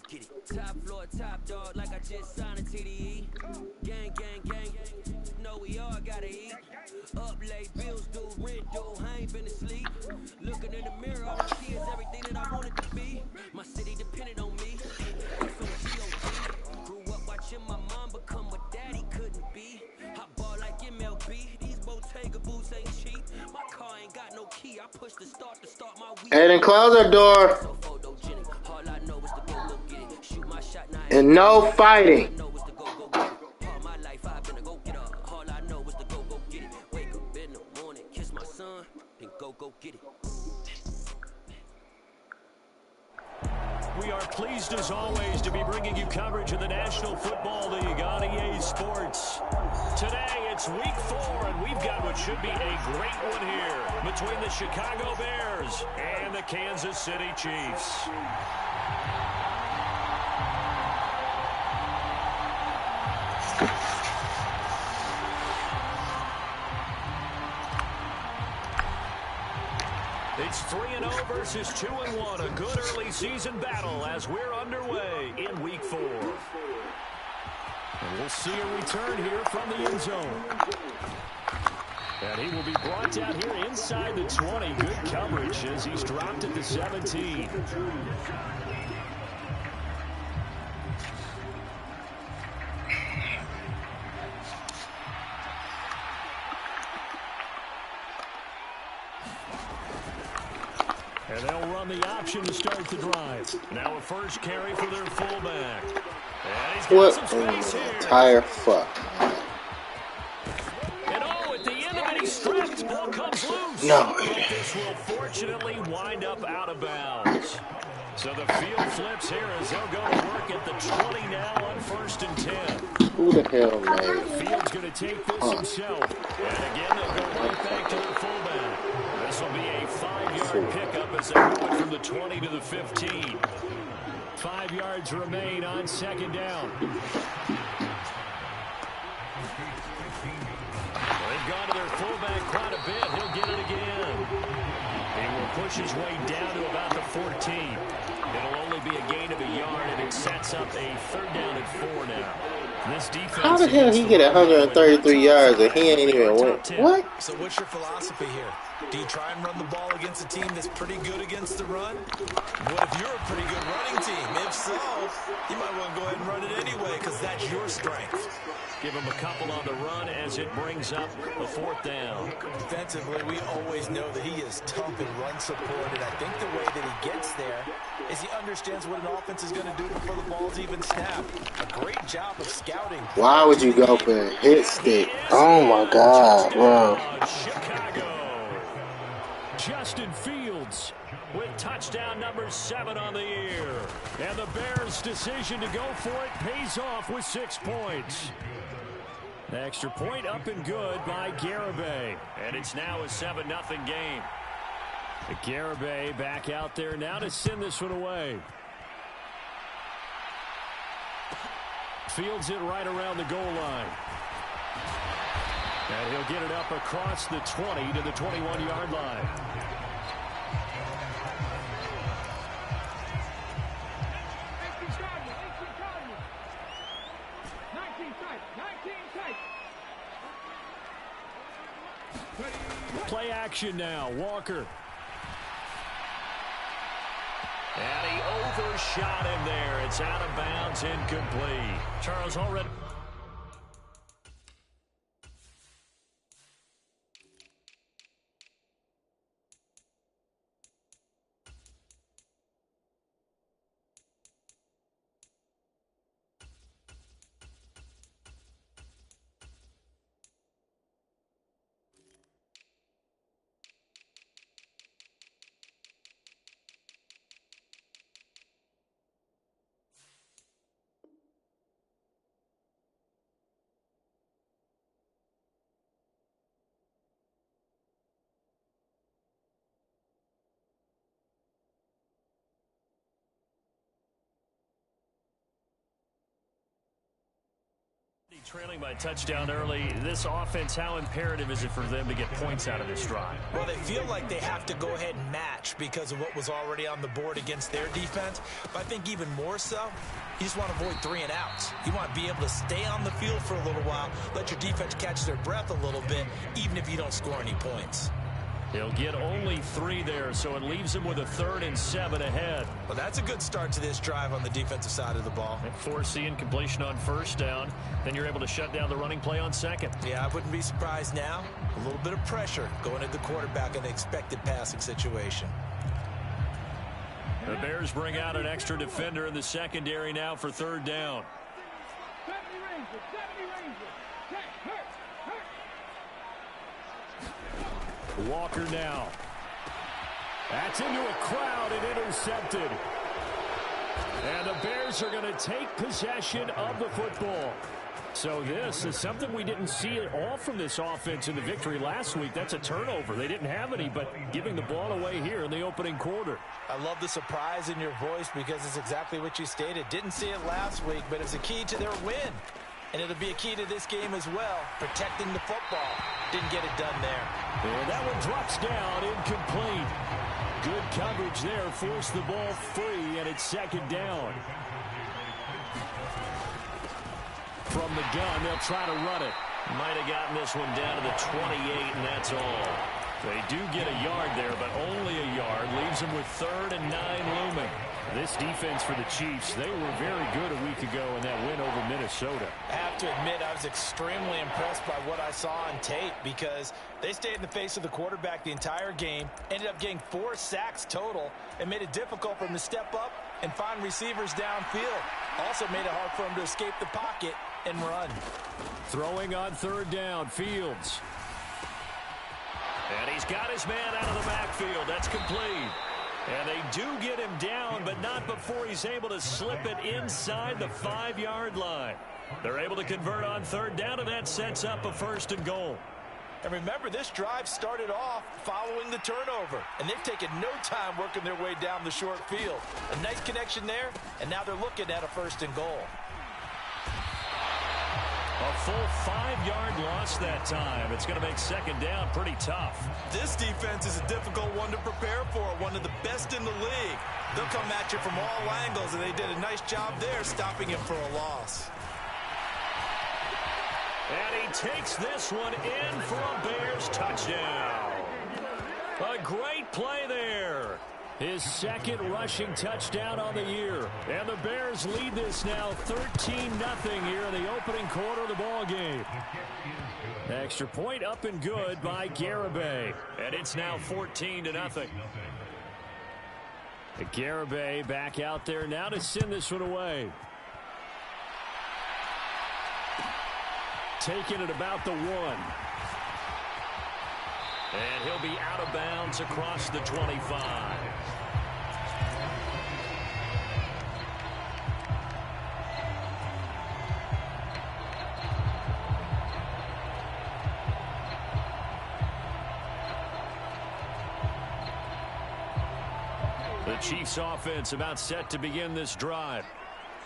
get it. Top floor, top dog, like I just signed a TDE. Gang, gang, gang, know we all gotta eat. Up late, bills due, rent due, I ain't been asleep. Looking in the mirror, all I see is everything that I wanted to be. My city depended on me. It's on G.O.D. Grew up watching my mom become what daddy couldn't be. I ball like MLB, these Bottega boots ain't cheap. My car ain't got no key, I push the start to start my week. Aiden, close the door. So photogenic, all I know is to go get it. Shoot my shot, now And no fighting. I know is to go get it. All my life I've been a go getter. All I know is to go get it. Wake up in the morning, kiss my son, then go get it. We are pleased as always to be bringing you coverage of the National Football League on EA Sports. Today it's week 4 and we've got what should be a great one here between the Chicago Bears and the Kansas City Chiefs. It's 3-0 versus 2-1, a good early season battle as we're underway in week 4. And we'll see a return here from the end zone. And he will be brought down here inside the 20. Good coverage as he's dropped at the 17. And they'll run the option to start the drive. Now a first carry for their fullback. And he's got some space here. Entire fuck. And at the end of it, he strips. Ball comes loose. No. But this will fortunately wind up out of bounds. So the field flips here as they'll go to work at the 20 now on 1st and 10. Who the hell, man? Field's going to take this himself. And again, they'll go right back to their fullback. This will be a 5-yard pickup as they move it from the 20 to the 15. 5 yards remain on 2nd down. They've gone to their fullback quite a bit. He'll get it again. He will push his way down to about the 14. It'll only be a gain of a yard, and it sets up a 3rd down and 4 now. This defense. How the hell he get 133 yards and he ain't even win? What? So what's your philosophy here? Do you try and run the ball against a team that's pretty good against the run? What if you're a pretty good running team? If so, you might want to go ahead and run it anyway because that's your strength. Give him a couple on the run as it brings up the 4th down. Defensively, we always know that he is tough and run supported. I think the way that he gets there is he understands what an offense is going to do before the ball's even snapped. A great job of scouting. Why would you go for a hit stick? Oh my God, bro. Chicago. Justin Fields with touchdown number 7 on the year. And the Bears' decision to go for it pays off with 6 points. The extra point up and good by Garibay. And it's now a 7-0 game. Garibay back out there now to send this one away. Fields it right around the goal line. And he'll get it up across the 20 to the 21-yard line. Play action now. Walker. And he overshot him there. It's out of bounds, incomplete. Charles already. Trailing by touchdown early, this offense, how imperative is it for them to get points out of this drive? Well, they feel like they have to go ahead and match because of what was already on the board against their defense. But I think even more so, you just want to avoid 3 and outs. You want to be able to stay on the field for a little while, let your defense catch their breath a little bit, even if you don't score any points. He'll get only 3 there, so it leaves him with a 3rd and 7 ahead. Well, that's a good start to this drive on the defensive side of the ball. And forcing completion on 1st down, then you're able to shut down the running play on 2nd. Yeah, I wouldn't be surprised now. A little bit of pressure going at the quarterback in the expected passing situation. The Bears bring out an extra defender in the secondary now for 3rd down. Walker now. That's into a crowd and intercepted. And the Bears are going to take possession of the football. So this is something we didn't see at all from this offense in the victory last week. That's a turnover. They didn't have any, but giving the ball away here in the opening quarter. I love the surprise in your voice because it's exactly what you stated. Didn't see it last week, but it's a key to their win. And it'll be a key to this game as well, protecting the football. Didn't get it done there. And that one drops down, incomplete. Good coverage there, forced the ball free, and it's 2nd down. From the gun, they'll try to run it. Might have gotten this one down to the 28, and that's all. They do get a yard there, but only a yard. Leaves them with 3rd and 9 looming. This defense for the Chiefs, they were very good a week ago in that win over Minnesota. I have to admit, I was extremely impressed by what I saw on tape because they stayed in the face of the quarterback the entire game, ended up getting 4 sacks total, and made it difficult for him to step up and find receivers downfield. Also made it hard for him to escape the pocket and run. Throwing on 3rd down, Fields. And he's got his man out of the backfield. That's complete. And they do get him down, but not before he's able to slip it inside the 5-yard line. They're able to convert on 3rd down, and that sets up a 1st and goal. And remember, this drive started off following the turnover, and they've taken no time working their way down the short field. A nice connection there, and now they're looking at a 1st and goal. A full 5-yard loss that time. It's going to make 2nd down pretty tough. This defense is a difficult one to prepare for, one of the best in the league. They'll come at you from all angles, and they did a nice job there stopping him for a loss. And he takes this one in for a Bears touchdown. A great play there. His 2nd rushing touchdown on the year. And the Bears lead this now 13-0 here in the opening quarter of the ball game. Extra point up and good by Garibay. And it's now 14-0. Garibay back out there now to send this one away. Taking it about the 1. And he'll be out of bounds across the 25. The Chiefs offense about set to begin this drive.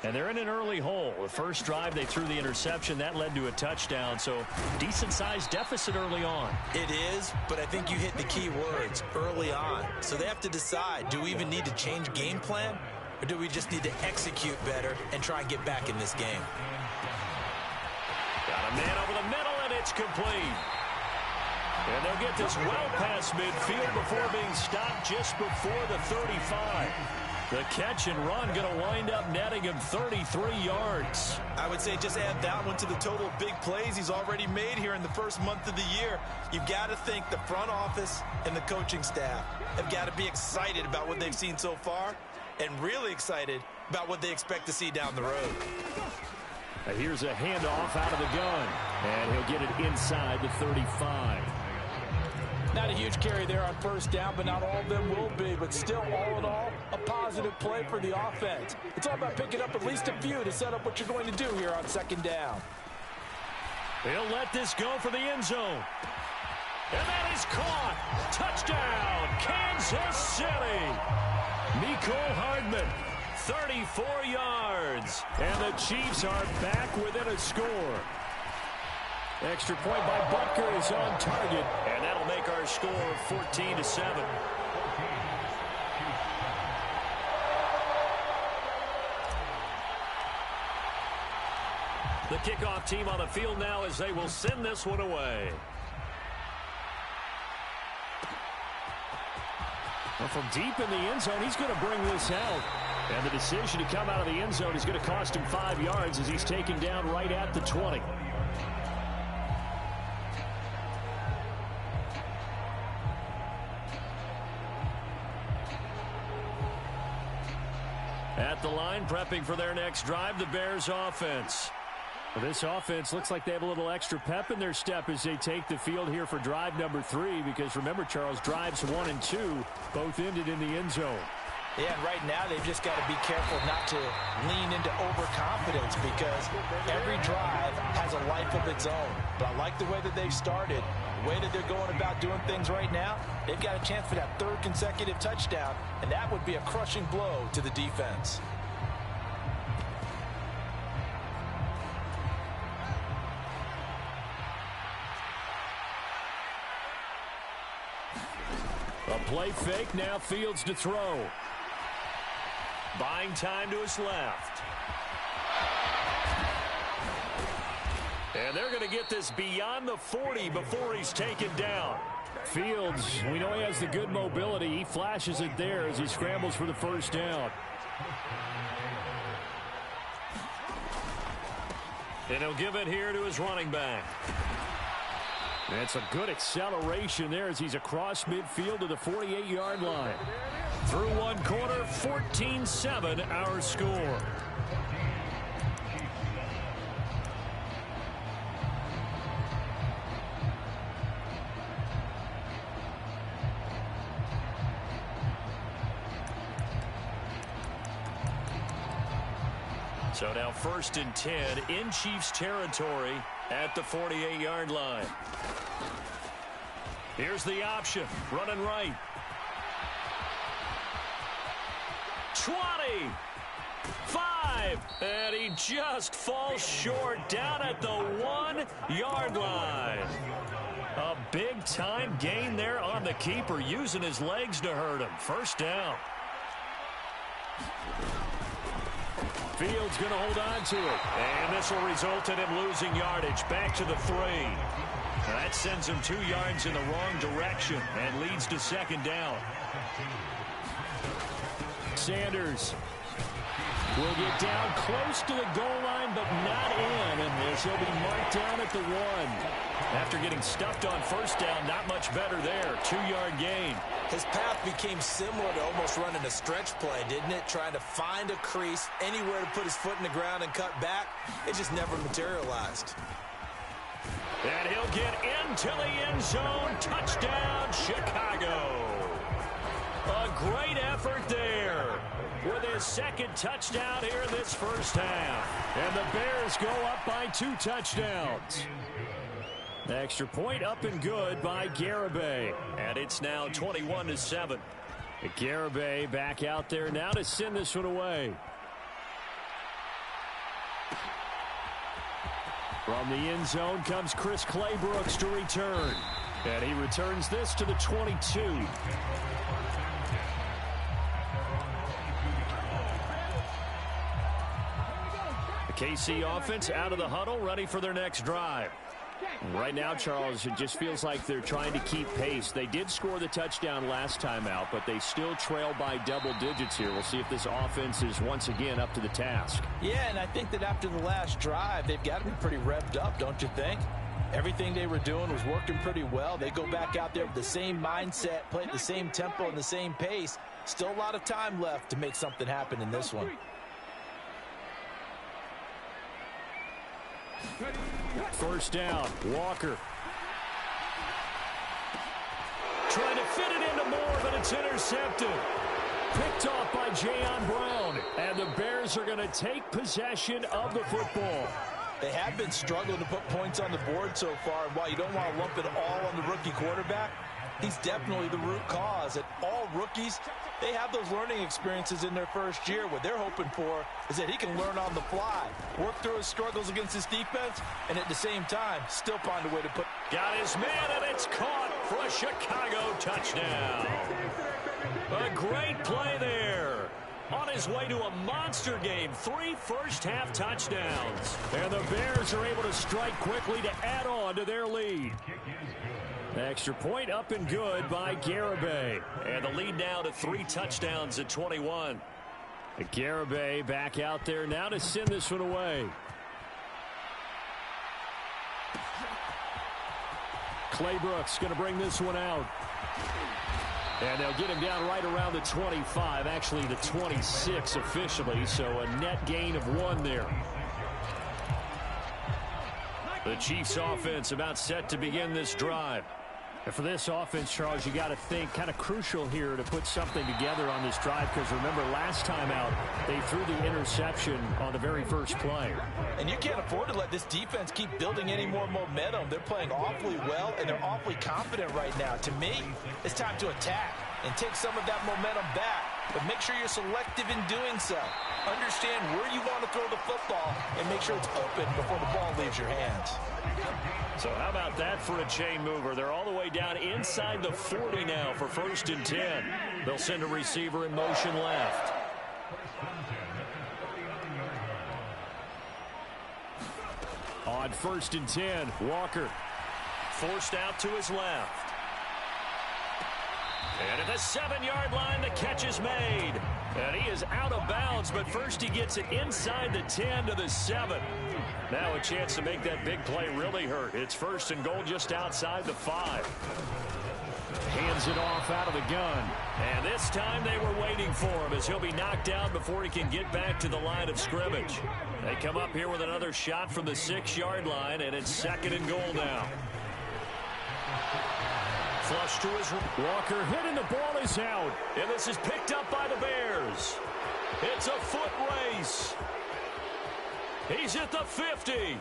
And they're in an early hole. The first drive, they threw the interception. That led to a touchdown, so decent-sized deficit early on. It is, but I think you hit the key words, early on. So they have to decide, do we even need to change game plan, or do we just need to execute better and try and get back in this game? Got a man over the middle, and it's complete. And they'll get this well past midfield before being stopped just before the 35. The catch and run going to wind up netting him 33 yards. I would say just add that one to the total of big plays he's already made here in the first month of the year. You've got to think the front office and the coaching staff have got to be excited about what they've seen so far and really excited about what they expect to see down the road. Here's a handoff out of the gun, and he'll get it inside the 35. Not a huge carry there on 1st down, but not all of them will be. But still, all in all, a positive play for the offense. It's all about picking up at least a few to set up what you're going to do here on 2nd down. He'll let this go for the end zone. And that is caught. Touchdown, Kansas City. Mecole Hardman, 34 yards. And the Chiefs are back within a score. Extra point by Butker is on target, and that'll make our score 14-7. The kickoff team on the field now as they will send this one away. Well, from deep in the end zone, he's going to bring this out. And the decision to come out of the end zone is going to cost him 5 yards as he's taken down right at the 20. At the line, prepping for their next drive, the Bears offense. Well, this offense looks like they have a little extra pep in their step as they take the field here for drive number 3, because remember, Charles, drives 1 and 2 both ended in the end zone. Yeah, and right now they've just got to be careful not to lean into overconfidence, because every drive has a life of its own. But I like the way that they've started, the way that they're going about doing things right now. They've got a chance for that 3rd consecutive touchdown, and that would be a crushing blow to the defense. A play fake, now Fields to throw. Buying time to his left. And they're going to get this beyond the 40 before he's taken down. Fields, we know he has the good mobility. He flashes it there as he scrambles for the first down. And he'll give it here to his running back. That's a good acceleration there as he's across midfield to the 48-yard line. Through one quarter, 14-7 our score. So now 1st and 10 in Chiefs territory at the 48-yard line. Here's the option, running right. 20, 5, and he just falls short down at the 1-yard line. A big-time gain there on the keeper, using his legs to hurt him. First down. Fields going to hold on to it, and this will result in him losing yardage. Back to the 3. That sends him 2 yards in the wrong direction and leads to 2nd down. Sanders will get down close to the goal line, but not in, and this will be marked down at the 1. After getting stuffed on first down, not much better there. 2-yard gain. His path became similar to almost running a stretch play, didn't it? Trying to find a crease, anywhere to put his foot in the ground and cut back. It just never materialized. And he'll get into the end zone. Touchdown, Chicago. A great effort there with his 2nd touchdown here in this first half. And the Bears go up by 2 touchdowns. Extra point up and good by Garibay. And it's now 21-7. Garibay back out there now to send this one away. From the end zone comes Chris Claybrooks to return. And he returns this to the 22. The KC offense out of the huddle, ready for their next drive. Right now, Charles, it just feels like they're trying to keep pace. They did score the touchdown last time out, but they still trail by double digits here. We'll see if this offense is once again up to the task. Yeah, and I think that after the last drive, they've got to be pretty revved up, don't you think? Everything they were doing was working pretty well. They go back out there with the same mindset, play at the same tempo and the same pace. Still a lot of time left to make something happen in this one. First down, Walker. Trying to fit it into Moore, but it's intercepted. Picked off by Jayon Brown. And the Bears are going to take possession of the football. They have been struggling to put points on the board so far. And while you don't want to lump it all on the rookie quarterback, he's definitely the root cause. And all rookies, they have those learning experiences in their first year. What they're hoping for is that he can learn on the fly, work through his struggles against his defense, and at the same time, still find a way to put... Got his man, and it's caught for a Chicago touchdown. A great play there. On his way to a monster game, 3 first-half touchdowns. And the Bears are able to strike quickly to add on to their lead. Extra point up and good by Garibay. And the lead now to 3 touchdowns at 21. Garibay back out there now to send this one away. Clay Brooks going to bring this one out. And they'll get him down right around the 25, actually the 26 officially, so a net gain of 1 there. The Chiefs offense about set to begin this drive. And for this offense, Charles, you got to think kind of crucial here to put something together on this drive, because remember last time out they threw the interception on the very first play. And you can't afford to let this defense keep building any more momentum. They're playing awfully well, and they're awfully confident right now. To me, it's time to attack and take some of that momentum back. But make sure you're selective in doing so. Understand where you want to throw the football and make sure it's open before the ball leaves your hands. So how about that for a chain mover? They're all the way down inside the 40 now for 1st and 10. They'll send a receiver in motion left. On 1st and 10, Walker forced out to his left. And at the 7-yard line, the catch is made. And he is out of bounds, but first he gets it inside the 10 to the 7. Now a chance to make that big play really hurt. It's 1st and goal just outside the 5. Hands it off out of the gun. And this time they were waiting for him as he'll be knocked down before he can get back to the line of scrimmage. They come up here with another shot from the 6-yard line, and it's 2nd and goal now. Flush to his Walker hit, and the ball is out. And this is picked up by the Bears. It's a foot race. He's at the 50.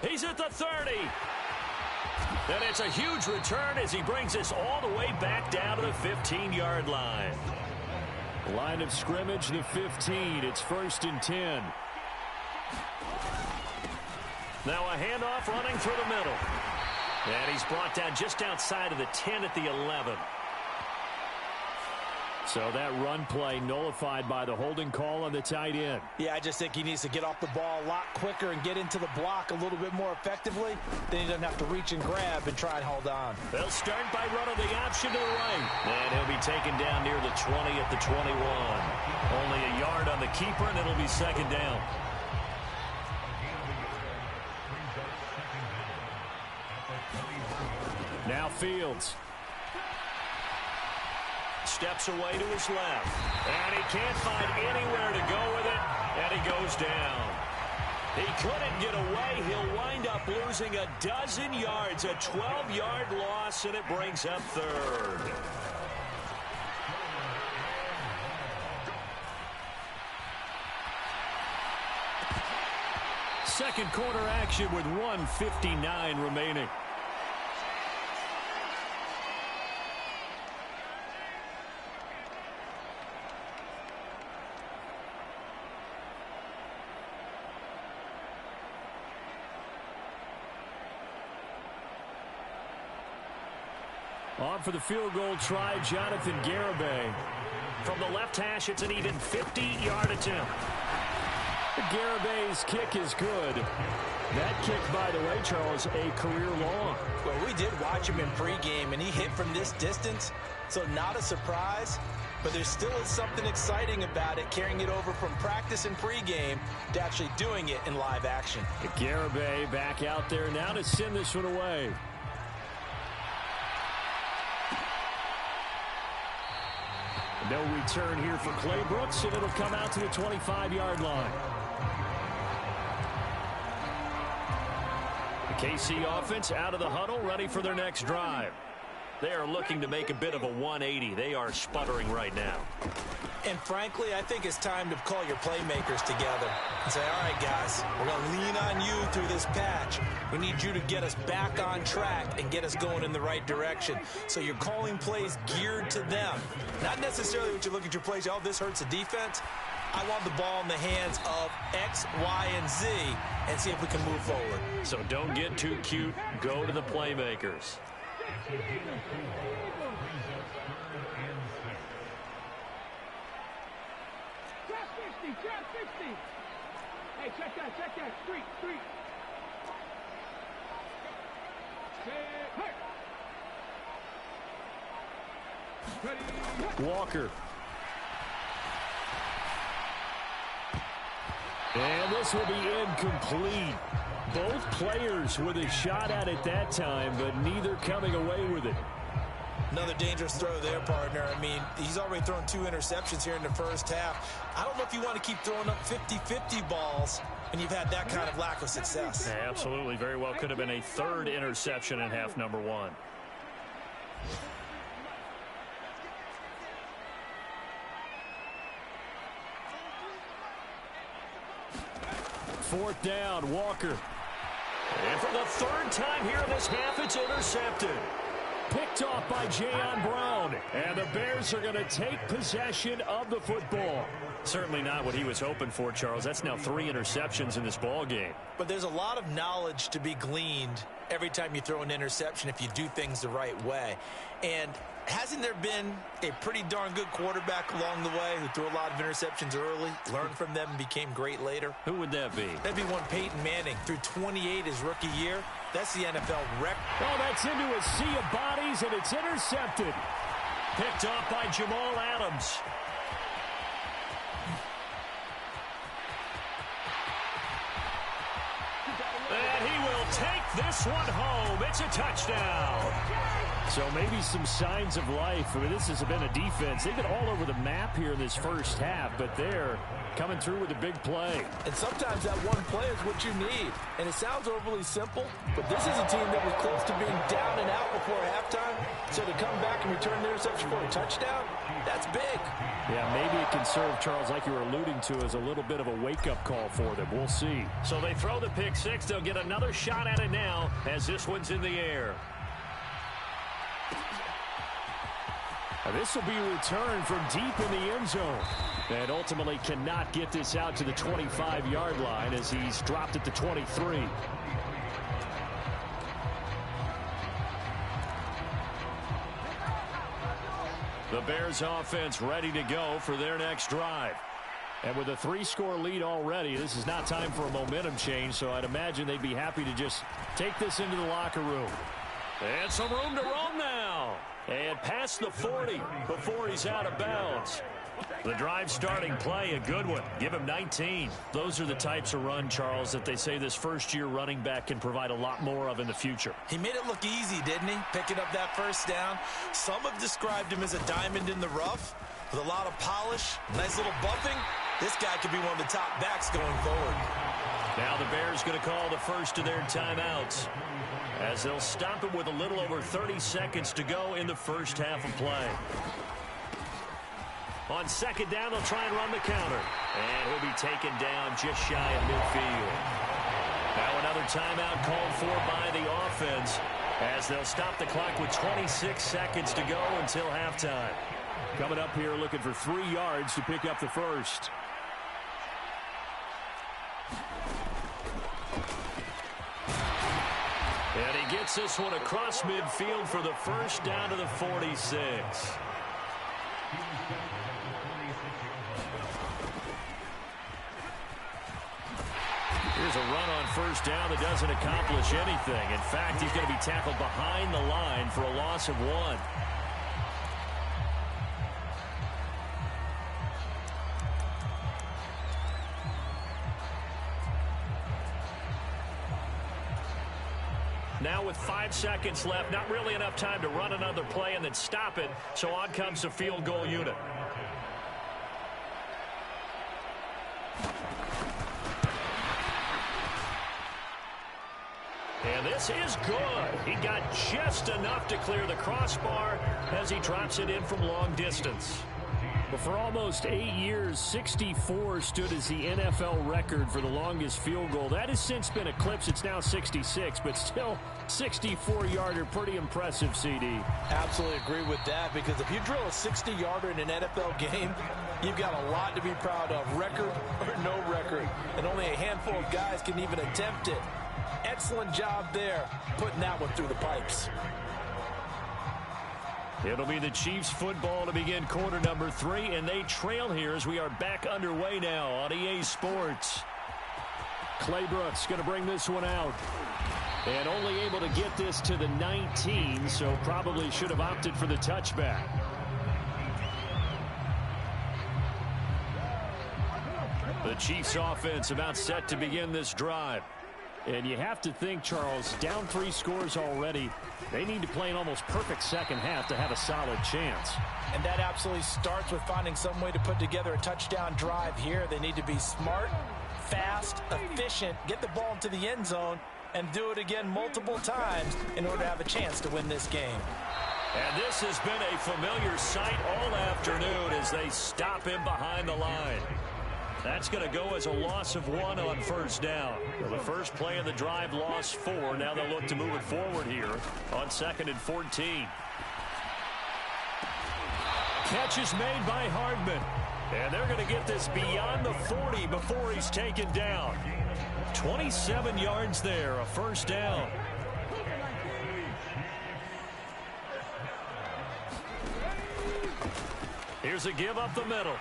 He's at the 30. And it's a huge return as he brings us all the way back down to the 15-yard line. Line of scrimmage, the 15. It's 1st and 10. Now a handoff running through the middle. And he's brought down just outside of the 10 at the 11. So that run play nullified by the holding call on the tight end. Yeah, I just think he needs to get off the ball a lot quicker and get into the block a little bit more effectively. Then he doesn't have to reach and grab and try and hold on. They'll start by running the option to the right. And he'll be taken down near the 20 at the 21. Only a yard on the keeper, and it'll be 2nd down. Now Fields. Steps away to his left. And he can't find anywhere to go with it. And he goes down. He couldn't get away. He'll wind up losing a dozen yards. A 12-yard loss, and it brings up 3rd. Second quarter action with 1:59 remaining. On for the field goal try, Jonathan Garibay. From the left hash, it's an even 50-yard attempt. Garibay's kick is good. That kick, by the way, Charles, a career long. Well, we did watch him in pregame, and he hit from this distance, so not a surprise. But there still is something exciting about it, carrying it over from practice and pregame to actually doing it in live action. Garibay back out there now to send this one away. No return here for Clay Brooks, and it'll come out to the 25-yard line. The KC offense out of the huddle, ready for their next drive. They are looking to make a bit of a 180. They are sputtering right now. And frankly, I think it's time to call your playmakers together and say, all right, guys, we're going to lean on you through this patch. We need you to get us back on track and get us going in the right direction. So you're calling plays geared to them. Not necessarily what you look at your plays, oh, this hurts the defense. I want the ball in the hands of X, Y, and Z and see if we can move forward. So don't get too cute. Go to the playmakers. Trap 60. Hey, check that. Street. Ready. Walker. And this will be incomplete. Both players with a shot at it that time, but neither coming away with it. Another dangerous throw there, partner. I mean, he's already thrown 2 interceptions here in the first half. I don't know if you want to keep throwing up 50-50 balls when you've had that kind of lack of success. Yeah, absolutely. Very well could have been a 3rd interception in half number 1. Fourth down, Walker. And for the 3rd time here in this half, it's intercepted. Picked off by Jayon Brown. And the Bears are going to take possession of the football. Certainly not what he was hoping for, Charles. That's now 3 interceptions in this ball game. But there's a lot of knowledge to be gleaned every time you throw an interception if you do things the right way. And hasn't there been a pretty darn good quarterback along the way who threw a lot of interceptions early, learned from them, and became great later? Who would that be? That'd be one Peyton Manning. Threw 28 his rookie year. That's the NFL record. Oh, that's into a sea of bodies, and it's intercepted. Picked off by Jamal Adams. And he will take this one home. It's a touchdown. So maybe some signs of life. I mean, this has been a defense. They've been all over the map here in this first half, but they're coming through with a big play. And sometimes that one play is what you need. And it sounds overly simple, but this is a team that was close to being down and out before halftime. So to come back and return the interception for a touchdown, that's big. Yeah, maybe it can serve, Charles, like you were alluding to, as a little bit of a wake-up call for them. We'll see. So they throw the pick six. They'll get another shot at it now as this one's in the air. Now this will be returned from deep in the end zone. And ultimately cannot get this out to the 25-yard line as he's dropped at the 23. The Bears offense ready to go for their next drive. And with a 3-score lead already, this is not time for a momentum change, so I'd imagine they'd be happy to just take this into the locker room. And some room to roam now. And past the 40 before he's out of bounds. The drive starting play, a good one. Give him 19. Those are the types of run, Charles, that they say this first-year running back can provide a lot more of in the future. He made it look easy, didn't he? Picking up that first down. Some have described him as a diamond in the rough with a lot of polish, nice little bumping. This guy could be one of the top backs going forward. Now the Bears going to call the first of their timeouts as they'll stop it with a little over 30 seconds to go in the first half of play. On second down, they'll try and run the counter. And he'll be taken down just shy of midfield. Now another timeout called for by the offense as they'll stop the clock with 26 seconds to go until halftime. Coming up here looking for 3 yards to pick up the first. And he gets this one across midfield for the first down to the 46. Here's a run on first down that doesn't accomplish anything. In fact, he's going to be tackled behind the line for a loss of 1. Now with 5 seconds left, not really enough time to run another play and then stop it, so on comes the field goal unit. And this is good. He got just enough to clear the crossbar as he drops it in from long distance. But for almost 8 years, 64 stood as the NFL record for the longest field goal. That has since been eclipsed. It's now 66, but still 64-yarder. Pretty impressive, CD. Absolutely agree with that, because if you drill a 60-yarder in an NFL game, you've got a lot to be proud of, record or no record. And only a handful of guys can even attempt it. Excellent job there, putting that one through the pipes. It'll be the Chiefs football to begin quarter number 3, and they trail here as we are back underway now on EA Sports. Clay Brooks going to bring this one out. And only able to get this to the 19, so probably should have opted for the touchback. The Chiefs offense about set to begin this drive. And you have to think, Charles, down 3 scores already. They need to play an almost perfect second half to have a solid chance. And that absolutely starts with finding some way to put together a touchdown drive here. They need to be smart, fast, efficient, get the ball into the end zone, and do it again multiple times in order to have a chance to win this game. And this has been a familiar sight all afternoon as they stop him behind the line. That's going to go as a loss of 1 on first down. Well, the first play of the drive lost 4. Now they'll look to move it forward here on 2nd and 14. Catch is made by Hardman. And they're going to get this beyond the 40 before he's taken down. 27 yards there, a first down. Here's a give up the middle.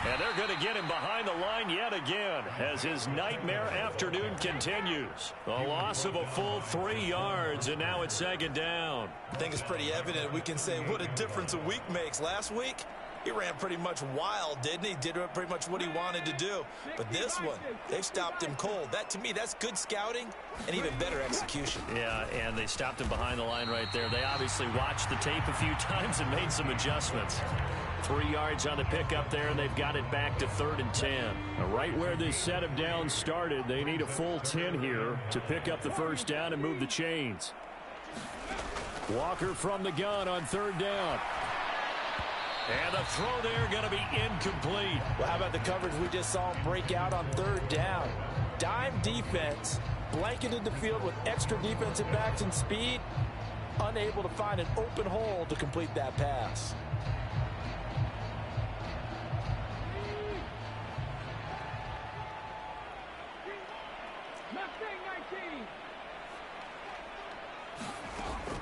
And they're going to get him behind the line yet again as his nightmare afternoon continues. A loss of a full 3 yards, and now it's 2nd down. I think it's pretty evident we can say what a difference a week makes. Last week, he ran pretty much wild, didn't he? Did pretty much what he wanted to do. But this one, they've stopped him cold. That, to me, that's good scouting and even better execution. Yeah, and they stopped him behind the line right there. They obviously watched the tape a few times and made some adjustments. 3 yards on the pickup there, and they've got it back to 3rd and 10. Right where this set of downs started, they need a full 10 here to pick up the first down and move the chains. Walker from the gun on 3rd down. And the throw there going to be incomplete. Well, how about the coverage we just saw him break out on 3rd down? Dime defense, blanketed the field with extra defensive backs and speed, unable to find an open hole to complete that pass.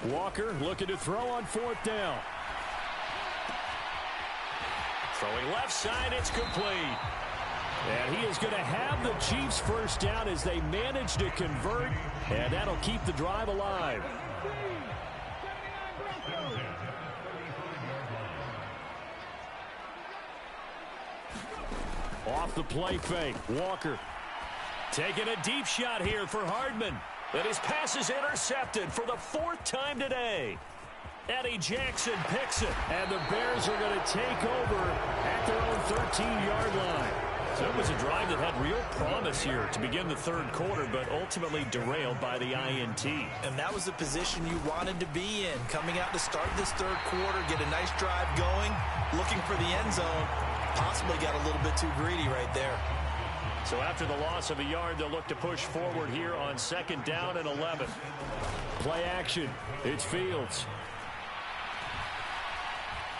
Walker looking to throw on 4th down. Throwing left side, it's complete. And he is going to have the Chiefs first down as they manage to convert, and that'll keep the drive alive. Off the play fake, Walker taking a deep shot here for Hardman. And his pass is intercepted for the 4th time today. Eddie Jackson picks it. And the Bears are going to take over at their own 13-yard line. So it was a drive that had real promise here to begin the 3rd quarter, but ultimately derailed by the INT. And that was the position you wanted to be in. Coming out to start this 3rd quarter, get a nice drive going, looking for the end zone. Possibly got a little bit too greedy right there. So after the loss of a yard, they'll look to push forward here on 2nd down and 11. Play action. It's Fields.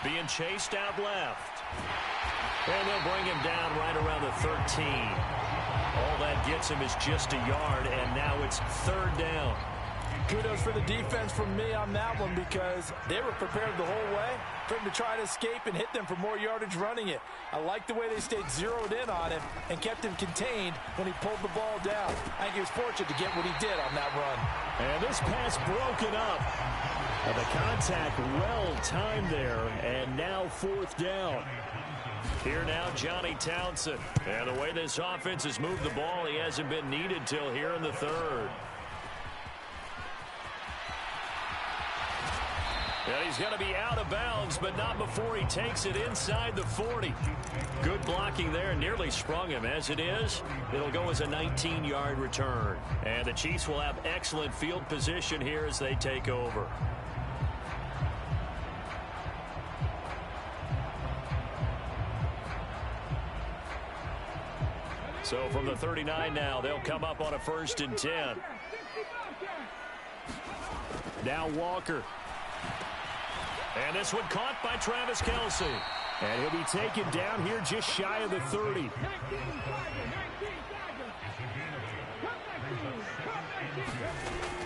Being chased out left. And they'll bring him down right around the 13. All that gets him is just a yard, and now it's 3rd down. Kudos for the defense from me on that one, because they were prepared the whole way for him to try to escape and hit them for more yardage running it. I like the way they stayed zeroed in on him and kept him contained when he pulled the ball down. I think he was fortunate to get what he did on that run. And this pass broken up. And the contact well timed there, and now 4th down. Here now, Johnny Townsend. And the way this offense has moved the ball, he hasn't been needed till here in the 3rd. And he's going to be out of bounds, but not before he takes it inside the 40. Good blocking there, nearly sprung him. As it is, it'll go as a 19-yard return. And the Chiefs will have excellent field position here as they take over. So from the 39 now, they'll come up on a 1st and 10. Now Walker. And this one caught by Travis Kelce. And he'll be taken down here just shy of the 30.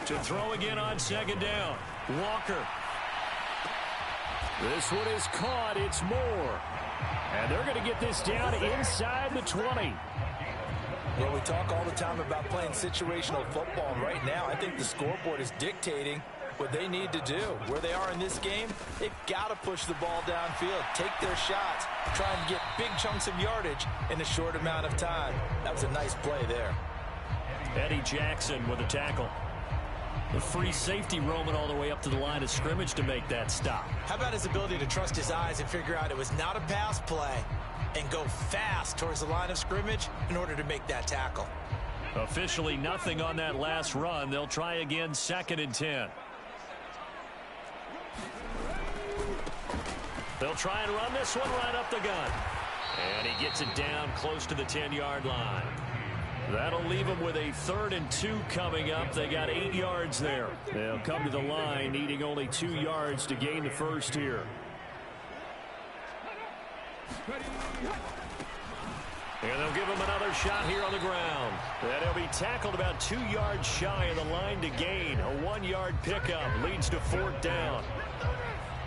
To throw again on 2nd down. Walker. This one is caught. It's Moore. And they're going to get this down inside the 20. Well, we talk all the time about playing situational football. And right now, I think the scoreboard is dictating what they need to do. Where they are in this game, they've got to push the ball downfield, take their shots, try and get big chunks of yardage in a short amount of time. That was a nice play there. Eddie Jackson with a tackle. The free safety roaming all the way up to the line of scrimmage to make that stop. How about his ability to trust his eyes and figure out it was not a pass play and go fast towards the line of scrimmage in order to make that tackle. Officially nothing on that last run. They'll try again 2nd and 10. They'll try and run this one right up the gut. And he gets it down close to the 10-yard line. That'll leave them with a 3rd and 2 coming up. They got 8 yards there. They'll come to the line needing only 2 yards to gain the first here. And they'll give him another shot here on the ground. And he'll be tackled about 2 yards shy of the line to gain. A 1-yard pickup leads to 4th down.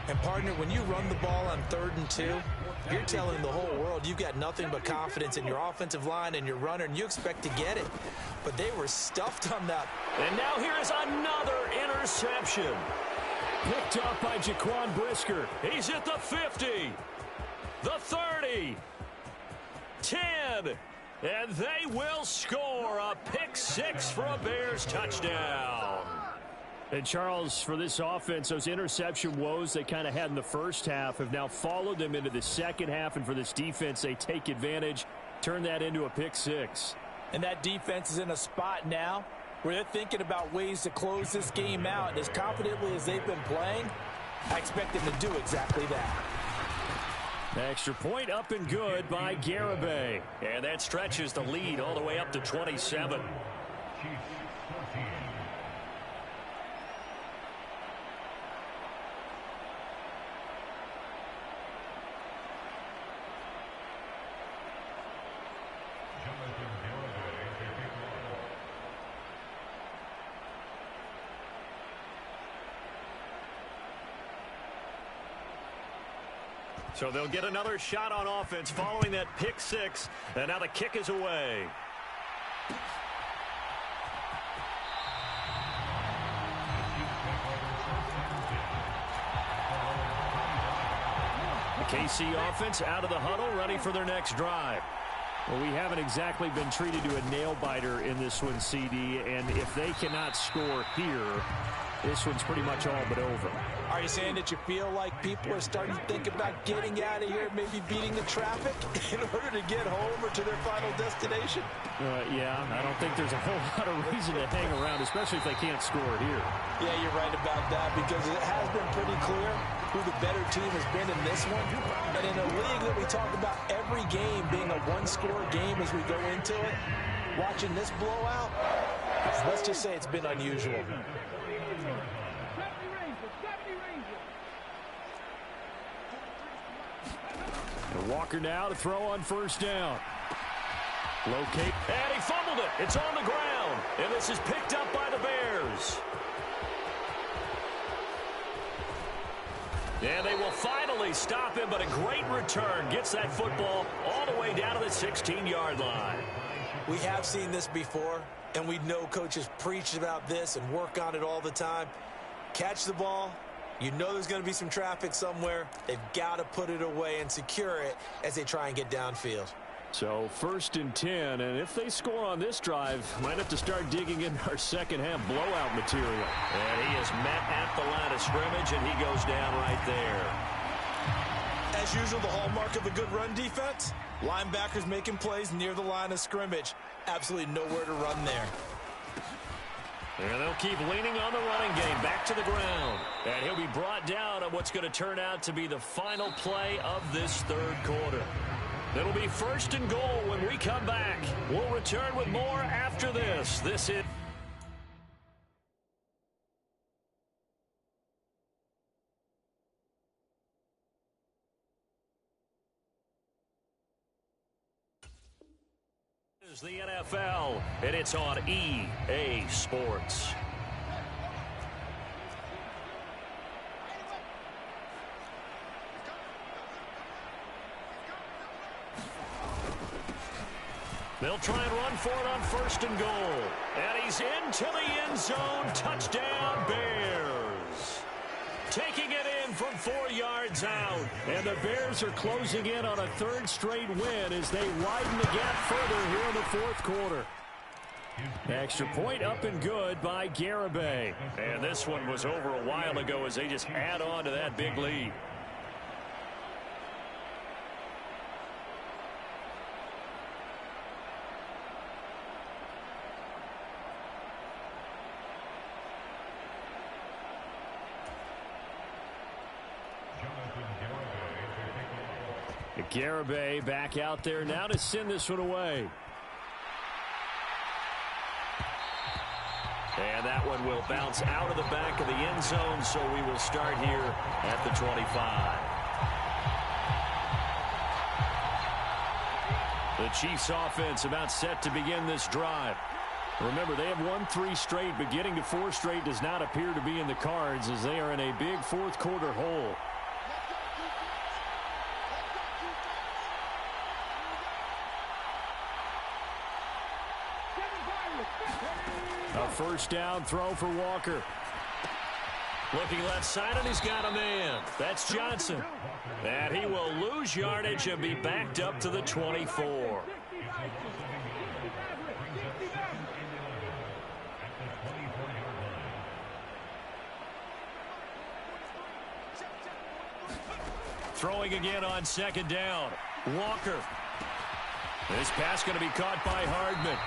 And, partner, when you run the ball on 3rd and 2, you're telling the whole world you've got nothing but confidence in your offensive line and your runner, and you expect to get it. But they were stuffed on that. And now here is another interception. Picked up by Jaquan Brisker. He's at the 50, the 30, 10, and they will score a pick 6 for a Bears touchdown. And, Charles, for this offense, those interception woes they kind of had in the first half have now followed them into the second half. And for this defense, they take advantage, turn that into a pick 6. And that defense is in a spot now where they're thinking about ways to close this game out. And as confidently as they've been playing, I expect them to do exactly that. Extra point up and good by Garibay. And that stretches the lead all the way up to 27. So they'll get another shot on offense following that pick 6. And now the kick is away. The KC offense out of the huddle, ready for their next drive. Well, we haven't exactly been treated to a nail-biter in this one, CD. And if they cannot score here, this one's pretty much all but over. Are you saying that you feel like people are starting to think about getting out of here, maybe beating the traffic in order to get home or to their final destination? Yeah, I don't think there's a whole lot of reason to hang around, especially if they can't score here. Yeah, you're right about that, because it has been pretty clear who the better team has been in this one. And in a league that we talk about every game being a one-score game as we go into it, watching this blowout, let's just say it's been unusual. And Walker now to throw on 1st down. Locate, and he fumbled it. It's on the ground, and this is picked up by the Bears. And they will finally stop him, but a great return gets that football all the way down to the 16-yard line. We have seen this before, and we know coaches preach about this and work on it all the time. Catch the ball. You know there's going to be some traffic somewhere. They've got to put it away and secure it as they try and get downfield. So 1st and 10, and if they score on this drive, might have to start digging in our second half blowout material. And he is met at the line of scrimmage, and he goes down right there. As usual, the hallmark of a good run defense, linebackers making plays near the line of scrimmage. Absolutely nowhere to run there. And they'll keep leaning on the running game, back to the ground. And he'll be brought down on what's going to turn out to be the final play of this 3rd quarter. It'll be 1st and goal when we come back. We'll return with more after this. This is... is the NFL, and it's on EA Sports. They'll try and run for it on 1st and goal. And he's into the end zone. Touchdown, Bears. Taking it in from 4 yards out. And the Bears are closing in on a 3rd straight win as they widen the gap further here in the 4th quarter. Extra point up and good by Garibay. And this one was over a while ago as they just add on to that big lead. Garibay back out there now to send this one away. And that one will bounce out of the back of the end zone, so we will start here at the 25. The Chiefs offense about set to begin this drive. Remember, they have won 3 straight, but getting to 4 straight does not appear to be in the cards as they are in a big 4th quarter hole. A 1st down throw for Walker. Looking left side, and he's got a man. That's Johnson. And he will lose yardage and be backed up to the 24. Throwing again on 2nd down. Walker. This pass going to be caught by Hardman.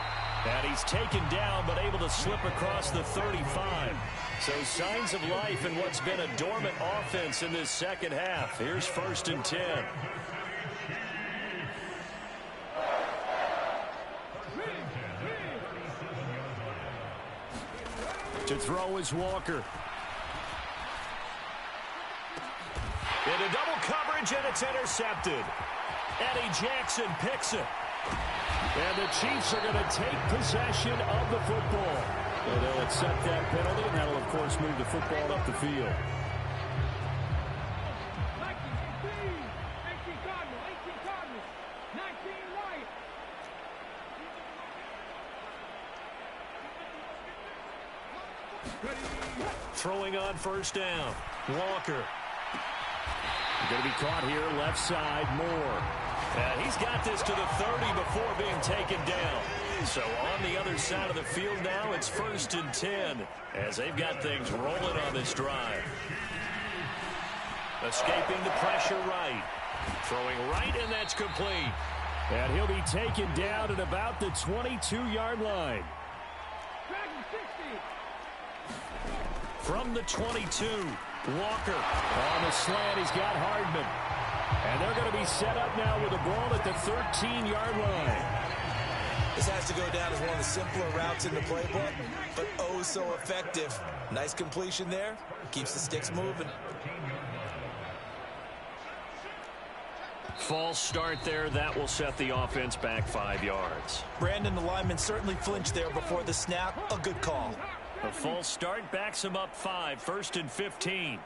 And he's taken down but able to slip across the 35. So signs of life in what's been a dormant offense in this 2nd half. Here's 1st and 10. To throw is Walker. Into double coverage, and it's intercepted. Eddie Jackson picks it. And the Chiefs are going to take possession of the football. Well, they'll accept that penalty, and that'll, of course, move the football up the field. 18 Cardinals, 19 right. Throwing on 1st down. Walker. Going to be caught here left side, Moore. And he's got this to the 30 before being taken down. So on the other side of the field now, it's 1st and 10 as they've got things rolling on this drive. Escaping the pressure right. Throwing right, and that's complete. And he'll be taken down at about the 22-yard line. From the 22, Walker on the slant. He's got Hardman. And they're going to be set up now with the ball at the 13-yard line. This has to go down as one of the simpler routes in the playbook, but oh so effective. Nice completion there. Keeps the sticks moving. False start there. That will set the offense back 5 yards. Brandon, the lineman certainly flinched there before the snap. A good call. A false start backs him up 5. 1st and 15.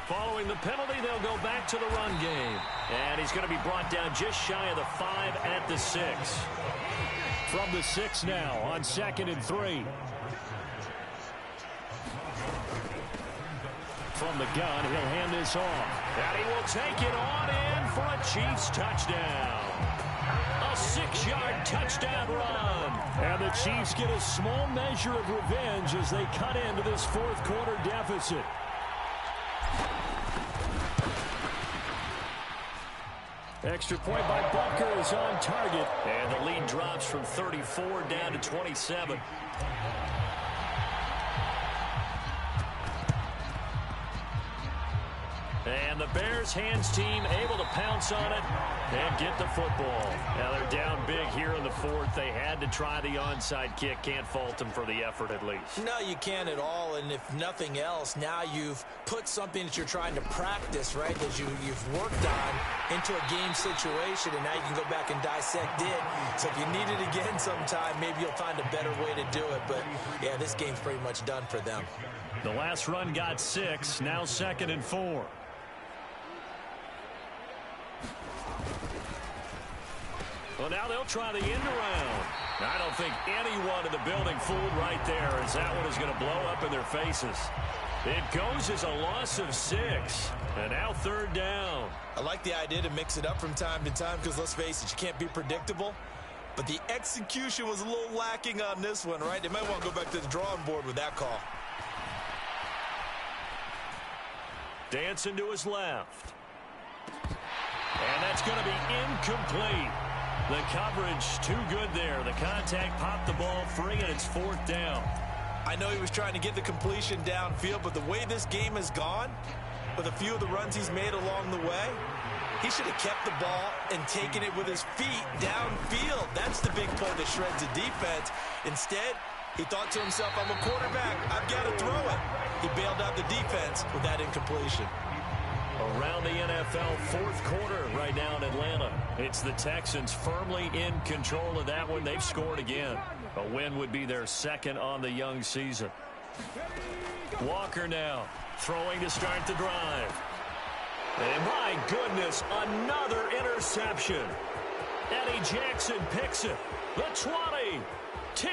Following the penalty, they'll go back to the run game. And he's going to be brought down just shy of the 5 at the 6. From the 6 now on 2nd and 3. From the gun, he'll hand this off. And he will take it on in for a Chiefs touchdown. A 6-yard touchdown run. And the Chiefs get a small measure of revenge as they cut into this 4th quarter deficit. Extra point by Butker is on target. And the lead drops from 34 down to 27. And the Bears hands team able to pounce on it and get the football. Now they're down big here in the fourth. They had to try the onside kick. Can't fault them for the effort at least. No, you can't at all. And if nothing else, now you've put something that you're trying to practice, right, that you've worked on into a game situation, and now you can go back and dissect it. So if you need it again sometime, maybe you'll find a better way to do it. But, yeah, this game's pretty much done for them. The last run got 6, now 2nd and 4. Well, now they'll try the end around. I don't think anyone in the building fooled right there, as that one is going to blow up in their faces. It goes as a loss of 6, and now 3rd down. I like the idea to mix it up from time to time because, let's face it, you can't be predictable. But the execution was a little lacking on this one, right? They might want to go back to the drawing board with that call. Dancing to his left. And that's going to be incomplete. The coverage too good there. The contact popped the ball free, and it's 4th down. I know he was trying to get the completion downfield, but the way this game has gone, with a few of the runs he's made along the way, he should have kept the ball and taken it with his feet downfield. That's the big play that shreds the defense. Instead, he thought to himself, I'm a quarterback. I've got to throw it. He bailed out the defense with that incompletion. Around the NFL, 4th quarter right now in Atlanta. It's the Texans firmly in control of that one. They've scored again. A win would be their 2nd on the young season. Walker now throwing to start the drive. And my goodness, another interception. Eddie Jackson picks it. The 20, 10.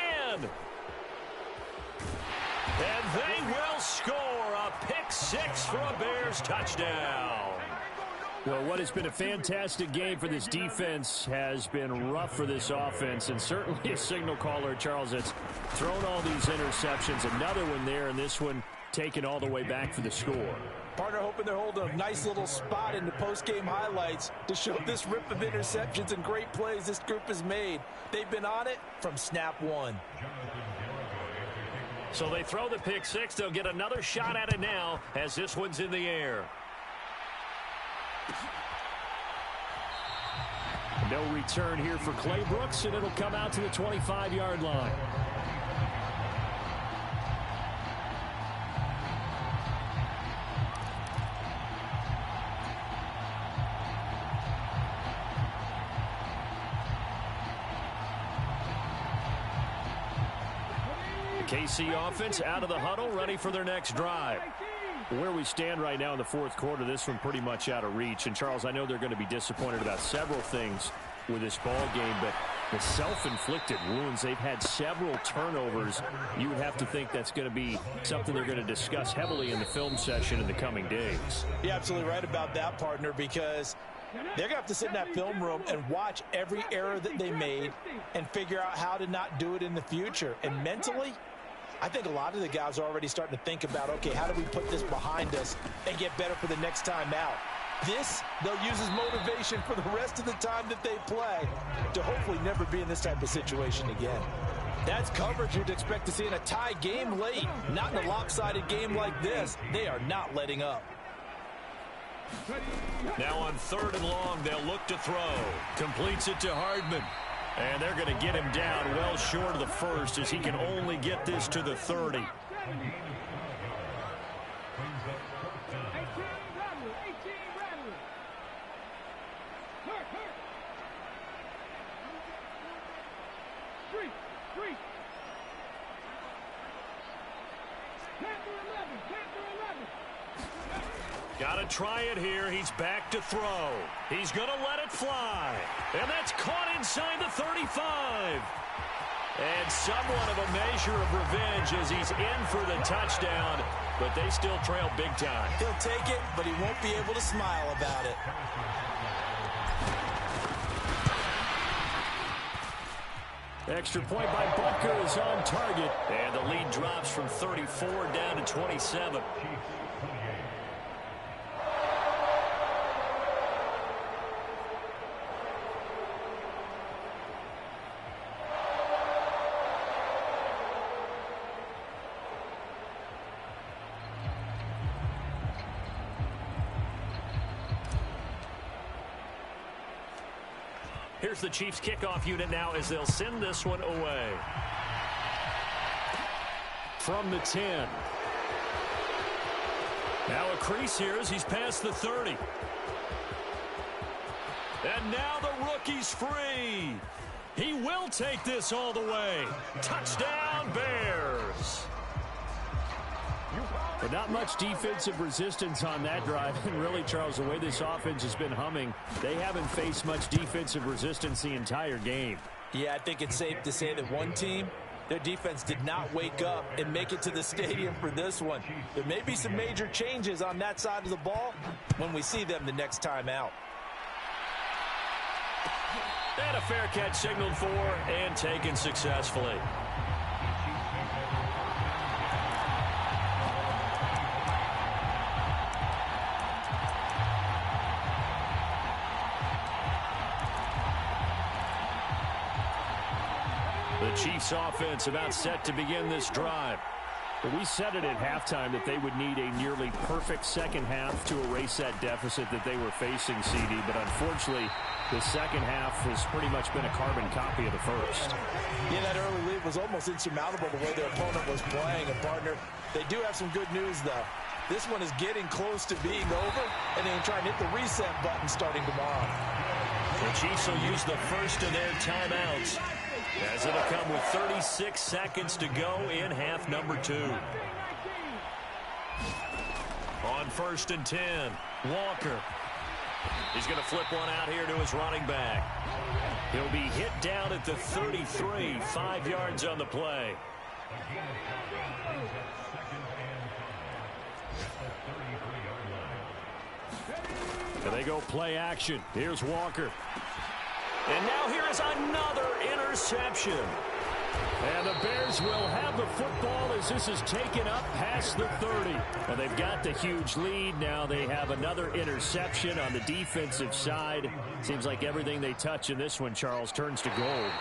And they will score a pick 6 for a Bears touchdown. Well, what has been a fantastic game for this defense has been rough for this offense, and certainly a signal caller, Charles, that's thrown all these interceptions. Another one there, and this one taken all the way back for the score. Partner hoping they're holding a nice little spot in the post-game highlights to show this rip of interceptions and great plays this group has made. They've been on it from snap 1. So they throw the pick 6. They'll get another shot at it now as this one's in the air. No return here for Clay Brooks, and it'll come out to the 25-yard line. KC offense out of the huddle, ready for their next drive. Where we stand right now in the 4th quarter, this one pretty much out of reach. And, Charles, I know they're going to be disappointed about several things with this ball game, but the self-inflicted wounds, they've had several turnovers. You would have to think that's going to be something they're going to discuss heavily in the film session in the coming days. You're absolutely right about that, partner, because they're going to have to sit in that film room and watch every error that they made and figure out how to not do it in the future. And mentally, I think a lot of the guys are already starting to think about, okay, how do we put this behind us and get better for the next time out? This, they'll use as motivation for the rest of the time that they play to hopefully never be in this type of situation again. That's coverage you'd expect to see in a tie game late. Not in a lopsided game like this. They are not letting up. Now on 3rd and long, they'll look to throw. Completes it to Hardman. And they're going to get him down well short of the 1st as he can only get this to the 30. Got to try it here. He's back to throw. He's going to let it fly. And that's caught inside the 35. And somewhat of a measure of revenge as he's in for the touchdown. But they still trail big time. He'll take it, but he won't be able to smile about it. Extra point by Butker is on target. And the lead drops from 34 down to 27. Here's the Chiefs kickoff unit now as they'll send this one away. From the 10. Now a crease here as he's past the 30. And now the rookie's free. He will take this all the way. Touchdown, Bears. But not much defensive resistance on that drive. And really, Charles, the way this offense has been humming, they haven't faced much defensive resistance the entire game. Yeah, I think it's safe to say that one team, their defense did not wake up and make it to the stadium for this one. There may be some major changes on that side of the ball when we see them the next time out. And a fair catch signaled for and taken successfully. The Chiefs offense about set to begin this drive. But we said it at halftime that they would need a nearly perfect second half to erase that deficit that they were facing, CD. But unfortunately, the second half has pretty much been a carbon copy of the first. Yeah, that early lead was almost insurmountable the way their opponent was playing. And, partner, they do have some good news, though. This one is getting close to being over, and then trying to hit the reset button starting tomorrow. The Chiefs will use the first of their timeouts, as it'll come with 36 seconds to go in half number 2. On 1st and 10, Walker. He's going to flip one out here to his running back. He'll be hit down at the 33, 5 yards on the play. And they go play action. Here's Walker. And now here is another interception. And the Bears will have the football as this is taken up past the 30. And they've got the huge lead. Now they have another interception on the defensive side. Seems like everything they touch in this one, Charles, turns to gold.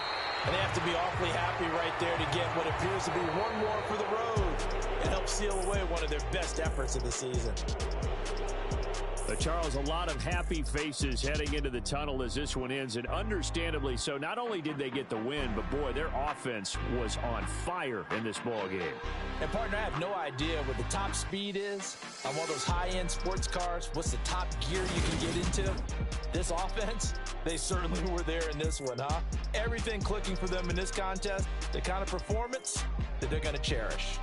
And they have to be awfully happy right there to get what appears to be one more for the road and help seal away one of their best efforts of the season. But Charles, a lot of happy faces heading into the tunnel as this one ends, and understandably so. Not only did they get the win, but boy, their offense was on fire in this ball game. And partner, I have no idea what the top speed is on one of those high-end sports cars. What's the top gear you can get into? This offense, they certainly were there in this one, huh? Everything clicking for them in this contest, the kind of performance that they're going to cherish.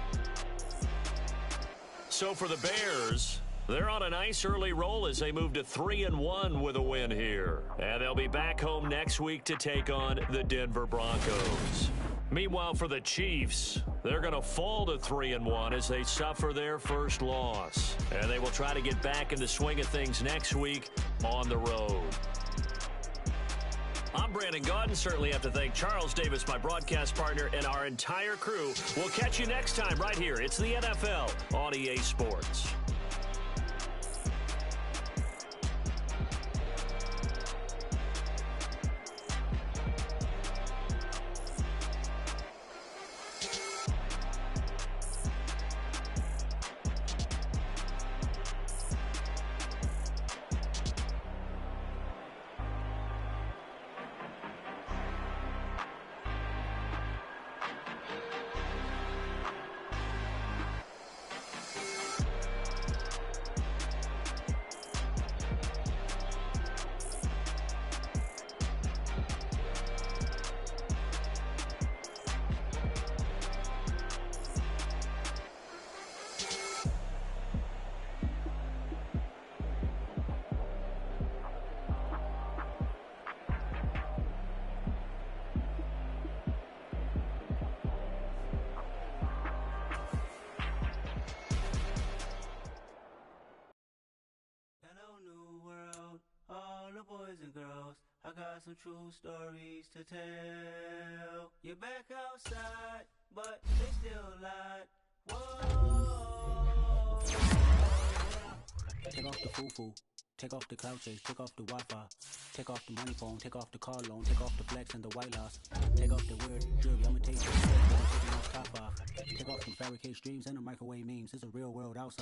So for the Bears, they're on a nice early roll as they move to 3-1 with a win here. And they'll be back home next week to take on the Denver Broncos. Meanwhile, for the Chiefs, they're going to fall to 3-1 as they suffer their first loss. And they will try to get back in the swing of things next week on the road. I'm Brandon Gaudin. Certainly have to thank Charles Davis, my broadcast partner, and our entire crew. We'll catch you next time right here. It's the NFL on EA Sports. Boys and girls, I got some true stories to tell. You're back outside, but they still lied. Whoa. Take off the foo-foo, take off the cloud chase, take off the Wi-Fi, take off the money phone, take off the car loan, take off the flex and the white loss, take off the weird jewelry, I'ma take the top off, take off some fabricated streams and the microwave memes. It's a real world outside.